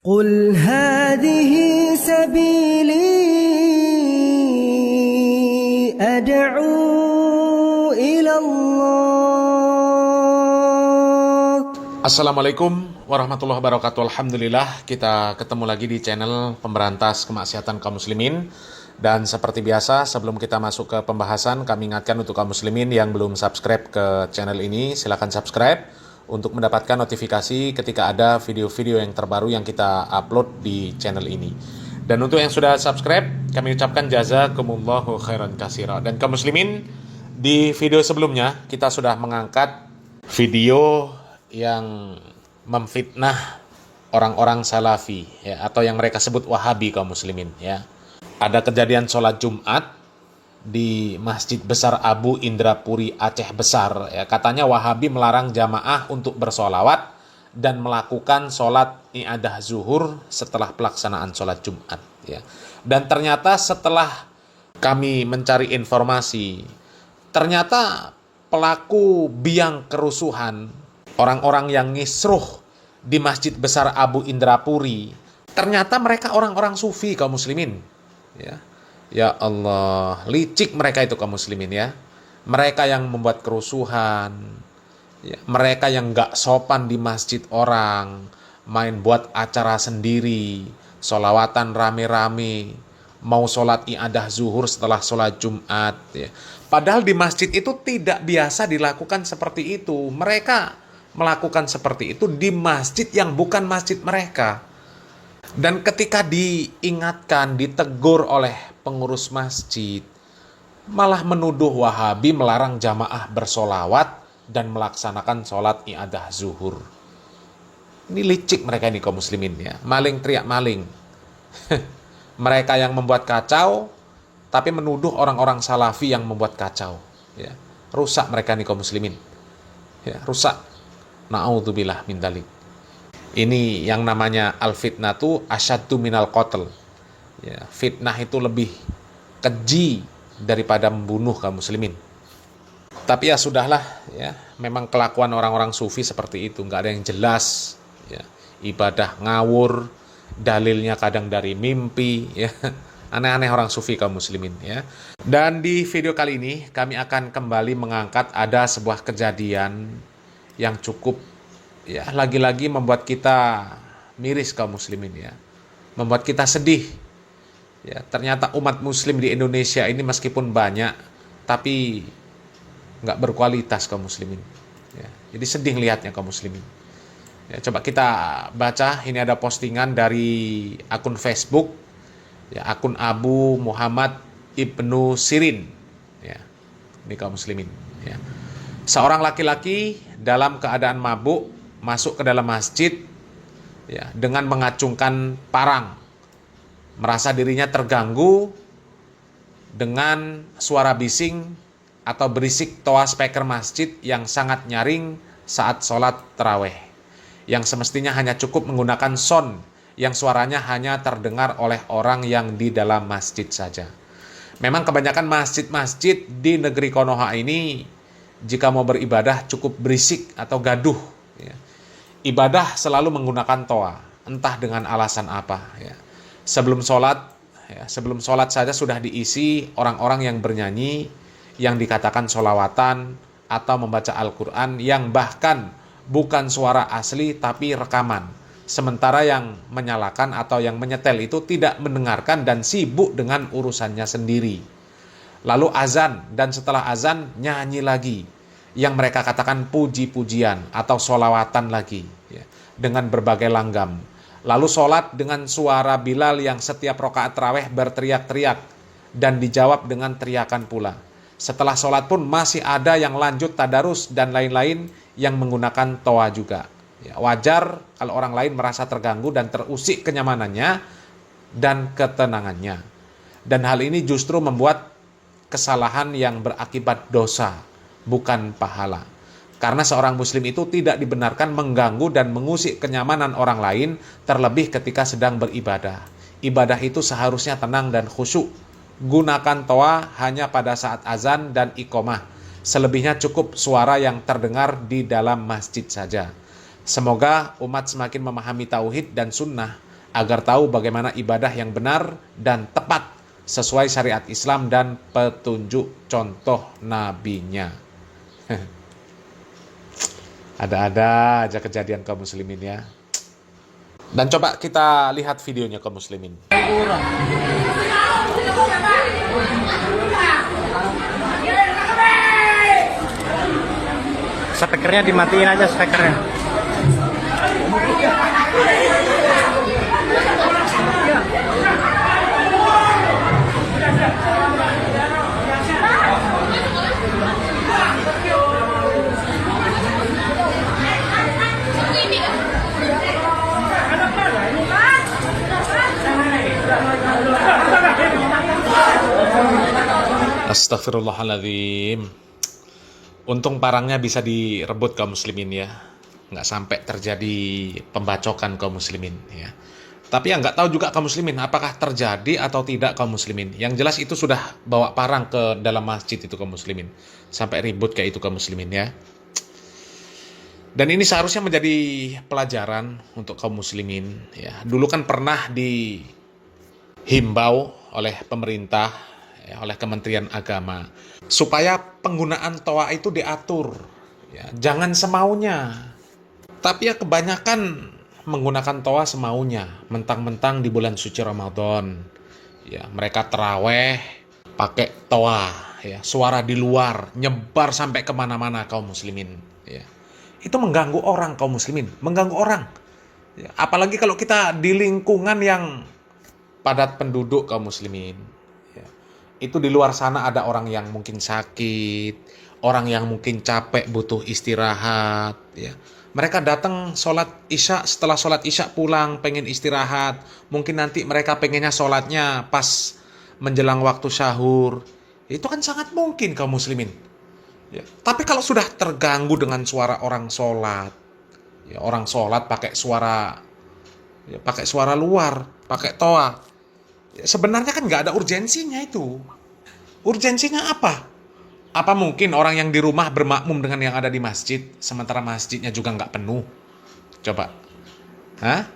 قل هذه سبيلي أدعو إلى الله. Assalamualaikum warahmatullahi wabarakatuh. Alhamdulillah kita ketemu lagi di channel pemberantas kemaksiatan kaum muslimin. Dan seperti biasa sebelum kita masuk ke pembahasan, kami ingatkan untuk kaum muslimin yang belum subscribe ke channel ini, silakan subscribe untuk mendapatkan notifikasi ketika ada video-video yang terbaru yang kita upload di channel ini. Dan untuk yang sudah subscribe, kami ucapkan jazakumullahu khairan katsira. Dan kaum muslimin, di video sebelumnya kita sudah mengangkat video yang memfitnah orang-orang salafi ya, atau yang mereka sebut wahabi kaum muslimin ya. Ada kejadian sholat Jumat di Masjid Besar Abu Indrapuri Aceh Besar ya. Katanya wahabi melarang jamaah untuk bersolawat dan melakukan sholat i'adah zuhur setelah pelaksanaan sholat Jumat ya. Dan ternyata setelah kami mencari informasi, ternyata pelaku biang kerusuhan, orang-orang yang ngisruh di Masjid Besar Abu Indrapuri, ternyata mereka orang-orang sufi kaum muslimin ya. Ya Allah, licik mereka itu kaum muslimin ya. Mereka yang membuat kerusuhan ya. Mereka yang gak sopan di masjid orang, main buat acara sendiri, sholawatan rame-rame, mau sholat i'adah zuhur setelah sholat Jumat ya. Padahal di masjid itu tidak biasa dilakukan seperti itu. Mereka melakukan seperti itu di masjid yang bukan masjid mereka. Dan ketika diingatkan, ditegur oleh pengurus masjid, malah menuduh wahabi melarang jamaah bersolawat dan melaksanakan sholat i'adah zuhur. Ini licik mereka ini kaum muslimin ya. Maling teriak maling. Mereka yang membuat kacau, tapi menuduh orang-orang salafi yang membuat kacau ya. Rusak mereka ini kaum muslimin ya, rusak. Na'udzubillah min dzalik. Ini yang namanya al-fitnatu asyaddu minal qatl. Ya, fitnah itu lebih keji daripada membunuh kaum muslimin. Tapi ya sudahlah ya, memang kelakuan orang-orang sufi seperti itu, nggak ada yang jelas ya. Ibadah ngawur, dalilnya kadang dari mimpi ya. Aneh-aneh orang sufi kaum muslimin ya. Dan di video kali ini kami akan kembali mengangkat ada sebuah kejadian yang cukup ya, lagi-lagi membuat kita miris kaum muslimin ya. Membuat kita sedih. Ya, ternyata umat muslim di Indonesia ini meskipun banyak, tapi nggak berkualitas kaum muslimin. Ya, jadi sedih lihatnya kaum muslimin. Ya, coba kita baca, ini ada postingan dari akun Facebook, ya, akun Abu Muhammad Ibnu Sirin. Ya, ini kaum muslimin. Ya. Seorang laki-laki dalam keadaan mabuk masuk ke dalam masjid ya, dengan mengacungkan parang. Merasa dirinya terganggu dengan suara bising atau berisik toa speaker masjid yang sangat nyaring saat sholat tarawih, yang semestinya hanya cukup menggunakan sound yang suaranya hanya terdengar oleh orang yang di dalam masjid saja. Memang kebanyakan masjid-masjid di negeri Konoha ini jika mau beribadah cukup berisik atau gaduh ya. Ibadah selalu menggunakan toa, entah dengan alasan apa ya. Sebelum sholat saja sudah diisi orang-orang yang bernyanyi, yang dikatakan sholawatan atau membaca Al-Quran, yang bahkan bukan suara asli tapi rekaman. Sementara yang menyalakan atau yang menyetel itu tidak mendengarkan dan sibuk dengan urusannya sendiri. Lalu azan, dan setelah azan nyanyi lagi, yang mereka katakan puji-pujian atau sholawatan lagi ya, dengan berbagai langgam. Lalu sholat dengan suara Bilal yang setiap rakaat tarawih berteriak-teriak dan dijawab dengan teriakan pula. Setelah sholat pun masih ada yang lanjut tadarus dan lain-lain yang menggunakan toa juga. Ya, wajar kalau orang lain merasa terganggu dan terusik kenyamanannya dan ketenangannya. Dan hal ini justru membuat kesalahan yang berakibat dosa, bukan pahala. Karena seorang muslim itu tidak dibenarkan mengganggu dan mengusik kenyamanan orang lain, terlebih ketika sedang beribadah. Ibadah itu seharusnya tenang dan khusyuk. Gunakan toa hanya pada saat azan dan iqomah. Selebihnya cukup suara yang terdengar di dalam masjid saja. Semoga umat semakin memahami tauhid dan sunnah agar tahu bagaimana ibadah yang benar dan tepat sesuai syariat Islam dan petunjuk contoh nabinya. Ada-ada aja kejadian kaum muslimin ya. Dan coba kita lihat videonya kaum muslimin. Speakernya dimatiin aja speakernya. Astagfirullahaladzim. Untung parangnya bisa direbut kaum muslimin ya. Nggak sampai terjadi pembacokan kaum muslimin ya. Tapi yang nggak tahu juga kaum muslimin apakah terjadi atau tidak kaum muslimin. Yang jelas itu sudah bawa parang ke dalam masjid itu kaum muslimin. Sampai ribut kayak itu kaum muslimin ya. Dan ini seharusnya menjadi pelajaran untuk kaum muslimin ya. Dulu kan pernah dihimbau oleh pemerintah ya, oleh Kementerian Agama supaya penggunaan toa itu diatur ya, jangan semaunya. Tapi ya kebanyakan menggunakan toa semaunya, mentang-mentang di bulan suci Ramadan ya, mereka terawih pakai toa ya, suara di luar nyebar sampai kemana-mana kaum muslimin ya. Itu mengganggu orang kaum muslimin, mengganggu orang ya, apalagi kalau kita di lingkungan yang padat penduduk kaum muslimin. Itu di luar sana ada orang yang mungkin sakit, orang yang mungkin capek butuh istirahat ya. Mereka datang sholat isya, setelah sholat isya pulang pengen istirahat. Mungkin nanti mereka pengennya sholatnya pas menjelang waktu sahur. Itu kan sangat mungkin kaum muslimin ya. Tapi kalau sudah terganggu dengan suara orang sholat ya, orang sholat pakai suara ya, pakai suara luar, pakai toa ya, sebenarnya kan nggak ada urgensinya itu. Urgensinya apa? Apa mungkin orang yang di rumah bermakmum dengan yang ada di masjid, sementara masjidnya juga nggak penuh? Coba. Hah?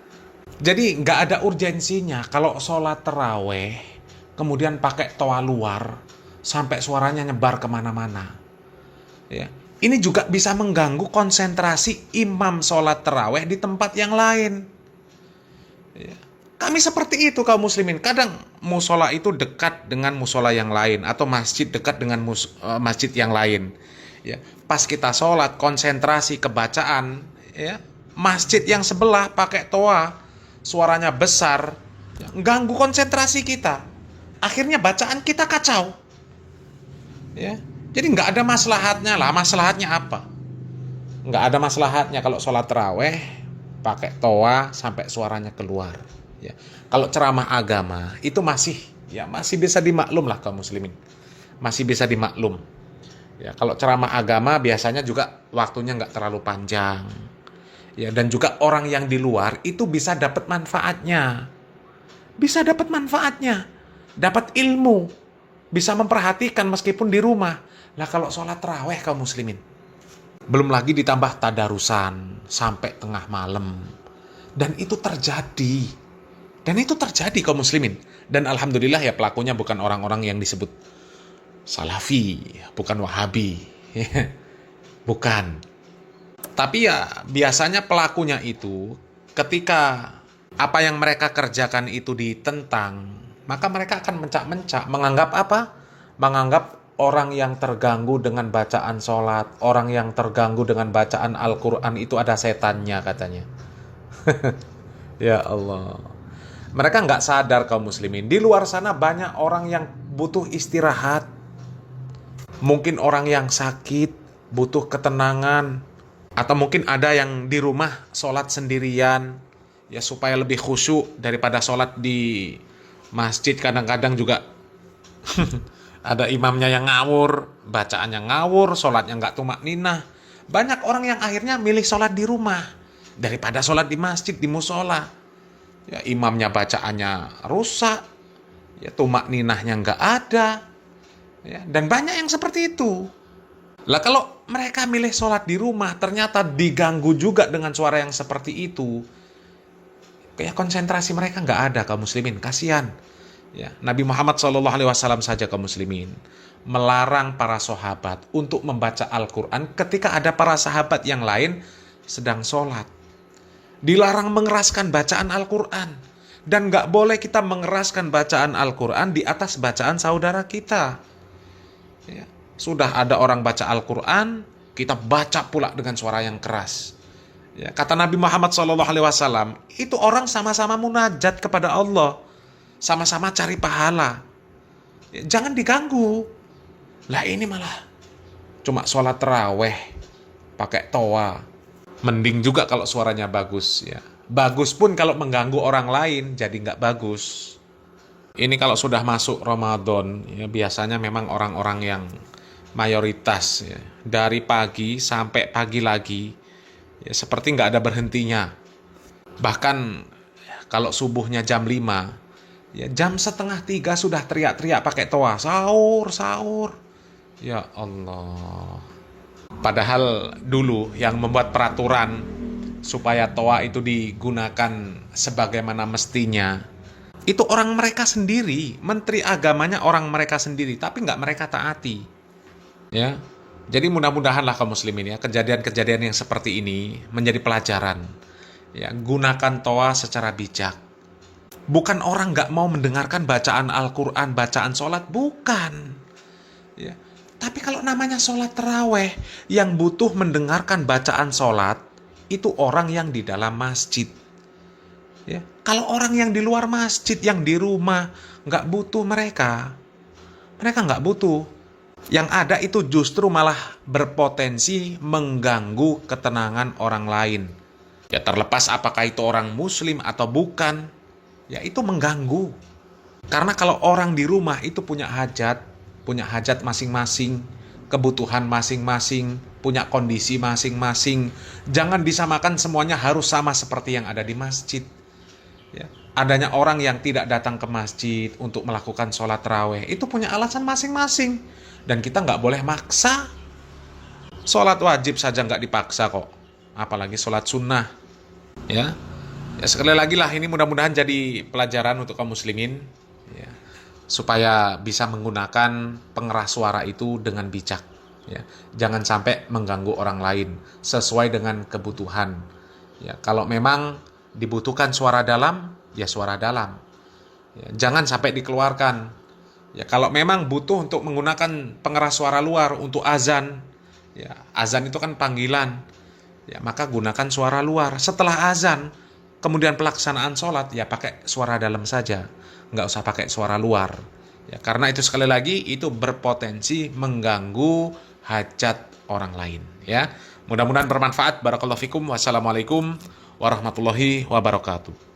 Jadi nggak ada urgensinya kalau sholat terawih, kemudian pakai toa luar, sampai suaranya nyebar kemana-mana. Ya. Ini juga bisa mengganggu konsentrasi imam sholat terawih di tempat yang lain. Ya. Kami seperti itu kaum muslimin. Kadang musola itu dekat dengan musola yang lain, atau masjid dekat dengan masjid yang lain. Ya, pas kita sholat konsentrasi kebacaan, ya, masjid yang sebelah pakai toa, suaranya besar, ya, ganggu konsentrasi kita. Akhirnya bacaan kita kacau. Ya, jadi nggak ada maslahatnya lah. Maslahatnya apa? Nggak ada maslahatnya kalau sholat taraweh pakai toa sampai suaranya keluar. Ya. Kalau ceramah agama itu masih bisa dimaklum lah kaum muslimin, masih bisa dimaklum. Ya, kalau ceramah agama biasanya juga waktunya nggak terlalu panjang. Ya, dan juga orang yang di luar itu bisa dapat manfaatnya, dapat ilmu, bisa memperhatikan meskipun di rumah. Lah kalau sholat taraweh kaum muslimin, belum lagi ditambah tadarusan sampai tengah malam, dan itu terjadi. Kaum muslimin. Dan alhamdulillah ya pelakunya bukan orang-orang yang disebut salafi, bukan wahabi. Bukan. Tapi ya biasanya pelakunya itu ketika apa yang mereka kerjakan itu ditentang, maka mereka akan mencak-mencak. Menganggap apa? Menganggap orang yang terganggu dengan bacaan sholat, orang yang terganggu dengan bacaan Al-Quran itu ada setannya katanya. Ya Allah. Mereka nggak sadar kaum muslimin. Di luar sana banyak orang yang butuh istirahat. Mungkin orang yang sakit, butuh ketenangan. Atau mungkin ada yang di rumah sholat sendirian. Ya supaya lebih khusyuk daripada sholat di masjid. Kadang-kadang juga ada imamnya yang ngawur, bacaannya ngawur, sholatnya nggak tumakninah. Banyak orang yang akhirnya milih sholat di rumah daripada sholat di masjid, di musola. Ya, imamnya bacaannya rusak, ya tumakninahnya nggak ada, ya, dan banyak yang seperti itu. Lah kalau mereka milih sholat di rumah ternyata diganggu juga dengan suara yang seperti itu, Kayak konsentrasi mereka nggak ada kaum muslimin, kasihan. Ya, Nabi Muhammad SAW saja kaum muslimin melarang para sahabat untuk membaca Al-Quran ketika ada para sahabat yang lain sedang sholat. Dilarang mengeraskan bacaan Al-Quran. Dan nggak boleh kita mengeraskan bacaan Al-Quran di atas bacaan saudara kita. Ya, sudah ada orang baca Al-Quran, kita baca pula dengan suara yang keras. Ya, kata Nabi Muhammad SAW, itu orang sama-sama munajat kepada Allah. Sama-sama cari pahala. Ya, jangan diganggu. Lah ini malah cuma sholat taraweh pakai toa. Mending juga kalau suaranya bagus. Ya. Bagus pun kalau mengganggu orang lain, jadi nggak bagus. Ini kalau sudah masuk Ramadan, ya, biasanya memang orang-orang yang mayoritas, ya, dari pagi sampai pagi lagi, ya, seperti nggak ada berhentinya. Bahkan kalau subuhnya jam 5, ya, jam 2:30 sudah teriak-teriak pakai toa, sahur, sahur. Ya Allah. Padahal dulu yang membuat peraturan supaya toa itu digunakan sebagaimana mestinya, itu orang mereka sendiri, menteri agamanya orang mereka sendiri, tapi nggak mereka taati. Ya, jadi mudah-mudahanlah kaum muslimin, ya, kejadian-kejadian yang seperti ini menjadi pelajaran. Ya, gunakan toa secara bijak. Bukan orang nggak mau mendengarkan bacaan Al-Quran, bacaan sholat, bukan. Ya, tapi kalau namanya sholat taraweh yang butuh mendengarkan bacaan sholat, itu orang yang di dalam masjid. Ya. Kalau orang yang di luar masjid, yang di rumah, nggak butuh mereka. Mereka nggak butuh. Yang ada itu justru malah berpotensi mengganggu ketenangan orang lain. Ya, terlepas apakah itu orang muslim atau bukan, ya itu mengganggu. Karena kalau orang di rumah itu punya hajat masing-masing, kebutuhan masing-masing, punya kondisi masing-masing. Jangan disamakan semuanya harus sama seperti yang ada di masjid. Ya. Adanya orang yang tidak datang ke masjid untuk melakukan sholat taraweh, itu punya alasan masing-masing. Dan kita nggak boleh maksa. Sholat wajib saja nggak dipaksa kok. Apalagi sholat sunnah. Ya, sekali lagi lah, ini mudah-mudahan jadi pelajaran untuk kaum muslimin. Ya. Supaya bisa menggunakan pengeras suara itu dengan bijak. Ya, jangan sampai mengganggu orang lain sesuai dengan kebutuhan. Ya, kalau memang dibutuhkan suara dalam, ya suara dalam. Ya, jangan sampai dikeluarkan. Ya, kalau memang butuh untuk menggunakan pengeras suara luar untuk azan, ya azan itu kan panggilan. Ya, maka gunakan suara luar. Setelah azan, kemudian pelaksanaan sholat, ya pakai suara dalam saja, nggak usah pakai suara luar. Ya, karena itu sekali lagi itu berpotensi mengganggu hajat orang lain. Ya, mudah-mudahan bermanfaat. Barakallahu fikum. Wassalamualaikum warahmatullahi wabarakatuh.